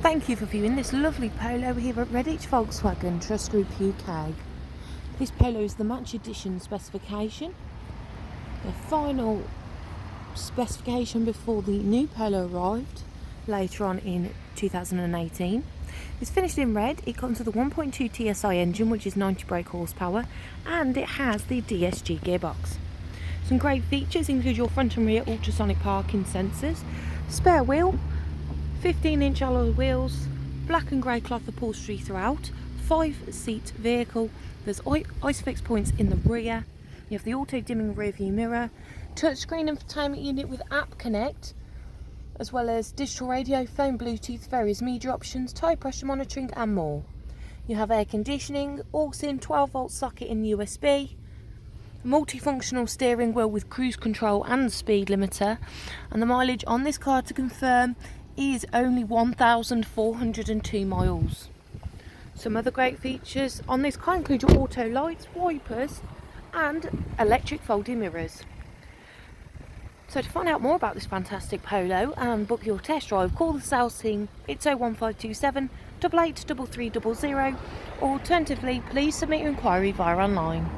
Thank you for viewing this lovely Polo here at Redditch Volkswagen Trust Group UK. This Polo is the Match Edition specification, the final specification before the new Polo arrived later on in 2018. It's finished in red. It comes with a 1.2 TSI engine, which is 90 brake horsepower, and it has the DSG gearbox. Some great features include your front and rear ultrasonic parking sensors, spare wheel, 15-inch alloy wheels, black and grey cloth upholstery throughout, 5-seat vehicle. There's ISOFIX points in the rear. You have the auto dimming rear view mirror, touchscreen infotainment unit with app connect, as well as digital radio, phone, Bluetooth, various media options, tyre pressure monitoring and more. You have air conditioning, aux-in 12-volt socket in USB, multifunctional steering wheel with cruise control and speed limiter, and the mileage on this car to confirm is only 1,402 miles. Some other great features on this car include your auto lights, wipers and electric folding mirrors. So to find out more about this fantastic Polo and book your test drive, call the sales team. It's 01527 883300, or alternatively please submit your inquiry via online.